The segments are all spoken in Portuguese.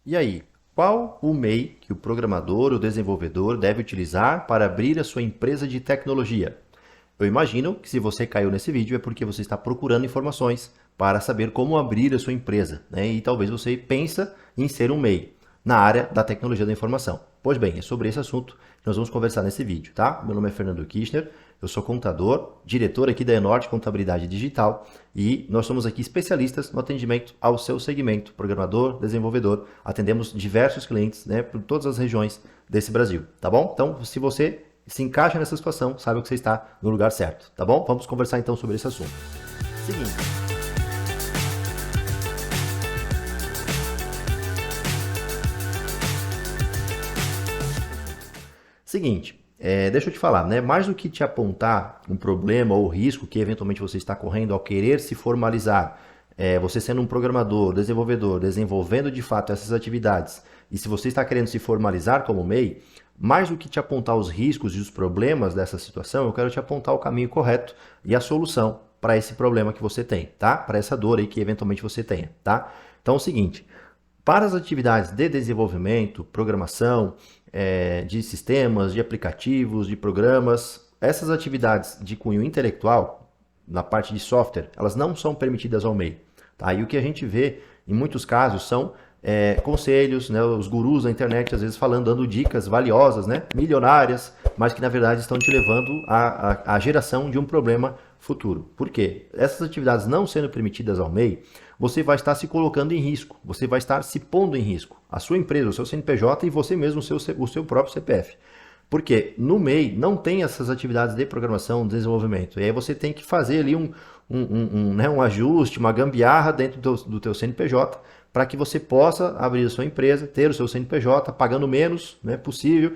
E aí, qual o MEI que o programador ou desenvolvedor deve utilizar para abrir a sua empresa de tecnologia? Eu imagino que se você caiu nesse vídeo é porque você está procurando informações para saber como abrir a sua empresa, né? E talvez você pensa em ser um MEI na área da tecnologia da informação. Pois bem, é sobre esse assunto que nós vamos conversar nesse vídeo, tá? Meu nome é Fernando Kirchner, eu sou contador, diretor aqui da Enorte Contabilidade Digital e nós somos aqui especialistas no atendimento ao seu segmento, programador, desenvolvedor. Atendemos diversos clientes, né, por todas as regiões desse Brasil, tá bom? Então, se você se encaixa nessa situação, sabe que você está no lugar certo, tá bom? Vamos conversar então sobre esse assunto. Seguinte. Seguinte, deixa eu te falar, né? Mais do que te apontar um problema ou risco que eventualmente você está correndo ao querer se formalizar, você sendo um programador, desenvolvedor, desenvolvendo de fato essas atividades, e se você está querendo se formalizar como MEI, mais do que te apontar os riscos e os problemas dessa situação, eu quero te apontar o caminho correto e a solução para esse problema que você tem, tá? Para essa dor aí que eventualmente você tenha, tá? Então é o seguinte, para as atividades de desenvolvimento, programação, de sistemas, de aplicativos, de programas, essas atividades de cunho intelectual, na parte de software, elas não são permitidas ao MEI. Tá? E o que a gente vê, em muitos casos, são conselhos, né, os gurus da internet, às vezes falando, dando dicas valiosas, né, milionárias, mas que na verdade estão te levando à geração de um problema futuro. Por quê? Essas atividades não sendo permitidas ao MEI, você vai estar se colocando em risco, você vai estar se pondo em risco, a sua empresa, o seu CNPJ e você mesmo, o seu próprio CPF. Porque no MEI não tem essas atividades de programação, desenvolvimento. E aí você tem que fazer ali um ajuste, uma gambiarra dentro do teu CNPJ para que você possa abrir a sua empresa, ter o seu CNPJ, pagando menos, né, possível,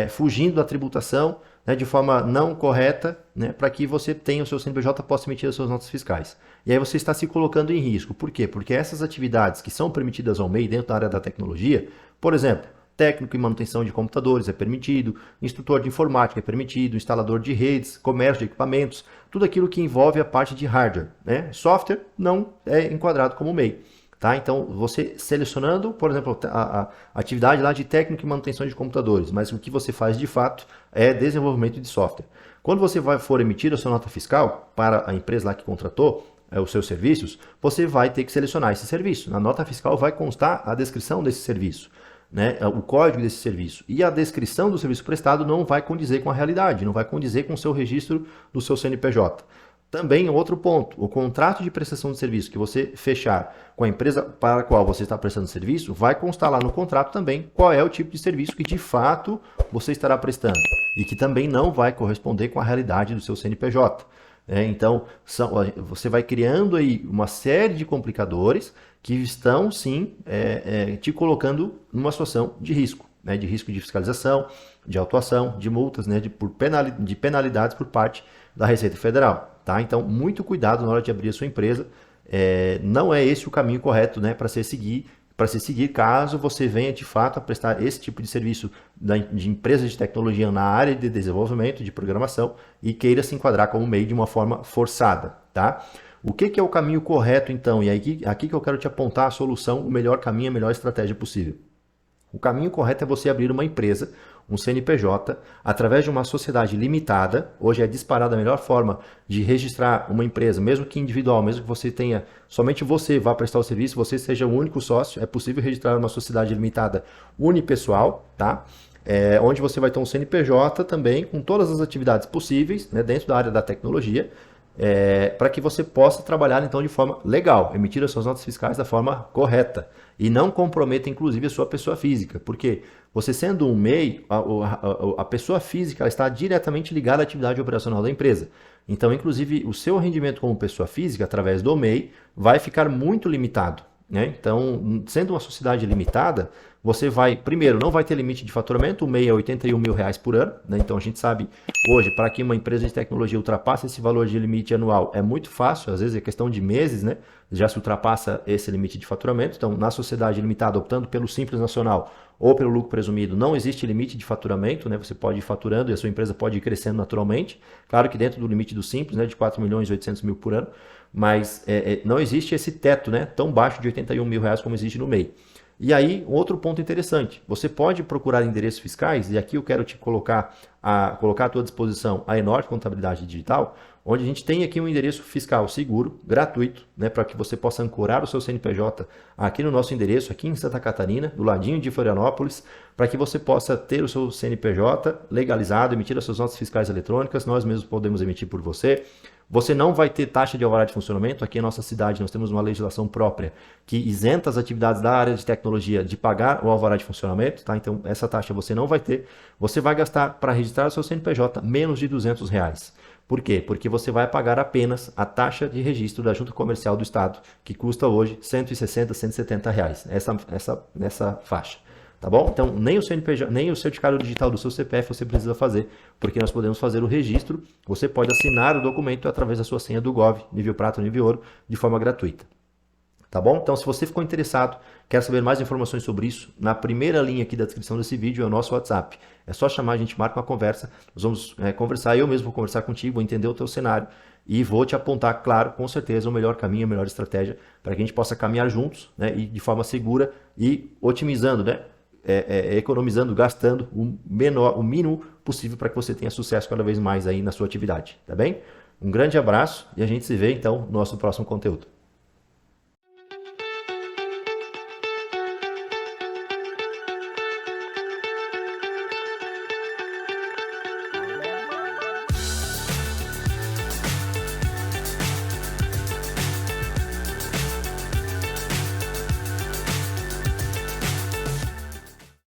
fugindo da tributação, né, de forma não correta, né, para que você tenha o seu CNPJ, possa emitir as suas notas fiscais. E aí você está se colocando em risco. Por quê? Porque essas atividades que são permitidas ao MEI dentro da área da tecnologia, por exemplo, técnico em manutenção de computadores é permitido, instrutor de informática é permitido, instalador de redes, comércio de equipamentos, tudo aquilo que envolve a parte de hardware, né? Software não é enquadrado como MEI. Tá? Então, você selecionando, por exemplo, a atividade lá de técnico e manutenção de computadores, mas o que você faz de fato é desenvolvimento de software. Quando você for emitir a sua nota fiscal para a empresa lá que contratou os seus serviços, você vai ter que selecionar esse serviço. Na nota fiscal vai constar a descrição desse serviço, né, o código desse serviço. E a descrição do serviço prestado não vai condizer com a realidade, não vai condizer com o seu registro do seu CNPJ. Também outro ponto, o contrato de prestação de serviço que você fechar com a empresa para a qual você está prestando serviço, vai constar lá no contrato também qual é o tipo de serviço que de fato você estará prestando e que também não vai corresponder com a realidade do seu CNPJ. Então, você vai criando aí uma série de complicadores que estão, sim, te colocando numa situação de risco, né? De risco de fiscalização, de autuação, de multas, né? De penalidades por parte da Receita Federal. Tá? Então, muito cuidado na hora de abrir a sua empresa. Não é esse o caminho correto, né, para se seguir caso você venha de fato a prestar esse tipo de serviço de empresas de tecnologia na área de desenvolvimento, de programação e queira se enquadrar como MEI de uma forma forçada. Tá? O que é o caminho correto então? E aqui que eu quero te apontar a solução, o melhor caminho, a melhor estratégia possível. O caminho correto é você abrir uma empresa, um CNPJ, através de uma sociedade limitada. Hoje é disparada a melhor forma de registrar uma empresa, mesmo que individual, mesmo que você tenha, somente você vá prestar o serviço, você seja o único sócio, é possível registrar uma sociedade limitada unipessoal, tá? Onde você vai ter um CNPJ também, com todas as atividades possíveis, né, dentro da área da tecnologia, para que você possa trabalhar então de forma legal, emitir as suas notas fiscais da forma correta e não comprometa inclusive a sua pessoa física, porque você sendo um MEI, a pessoa física ela está diretamente ligada à atividade operacional da empresa. Então, inclusive, o seu rendimento como pessoa física, através do MEI, vai ficar muito limitado. Né? Então, sendo uma sociedade limitada, você vai, primeiro, não vai ter limite de faturamento, o MEI é R$81 mil por ano, né? Então a gente sabe hoje, para que uma empresa de tecnologia ultrapasse esse valor de limite anual, é muito fácil, às vezes é questão de meses, né? Já se ultrapassa esse limite de faturamento. Então, na sociedade limitada, optando pelo Simples Nacional ou pelo lucro presumido, não existe limite de faturamento, né? Você pode ir faturando e a sua empresa pode ir crescendo naturalmente, claro que dentro do limite do Simples, né? De R$4.800.000 por ano, mas não existe esse teto, né, tão baixo de R$81 mil como existe no MEI. E aí, um outro ponto interessante, você pode procurar endereços fiscais, e aqui eu quero te colocar à tua disposição a Enorte Contabilidade Digital, onde a gente tem aqui um endereço fiscal seguro, gratuito, né, para que você possa ancorar o seu CNPJ aqui no nosso endereço, aqui em Santa Catarina, do ladinho de Florianópolis, para que você possa ter o seu CNPJ legalizado, emitir as suas notas fiscais eletrônicas, nós mesmos podemos emitir por você. Você não vai ter taxa de alvará de funcionamento. Aqui em nossa cidade nós temos uma legislação própria que isenta as atividades da área de tecnologia de pagar o alvará de funcionamento, tá? Então essa taxa você não vai ter. Você vai gastar para registrar o seu CNPJ menos de R$ 200. Por quê? Porque você vai pagar apenas a taxa de registro da Junta Comercial do Estado, que custa hoje R$ 160, R$ 170, nessa faixa. Tá bom? Então, nem o CNPJ, nem o certificado digital do seu CPF você precisa fazer, porque nós podemos fazer o registro. Você pode assinar o documento através da sua senha do Gov, nível prata ou nível ouro, de forma gratuita. Tá bom? Então, se você ficou interessado, quer saber mais informações sobre isso, na primeira linha aqui da descrição desse vídeo é o nosso WhatsApp. É só chamar, a gente marca uma conversa, nós vamos conversar, eu mesmo vou conversar contigo, vou entender o teu cenário e vou te apontar, claro, com certeza, o melhor caminho, a melhor estratégia para que a gente possa caminhar juntos, né, e de forma segura e otimizando, né? Economizando, gastando o mínimo possível para que você tenha sucesso cada vez mais aí na sua atividade, tá bem? Um grande abraço e a gente se vê então no nosso próximo conteúdo.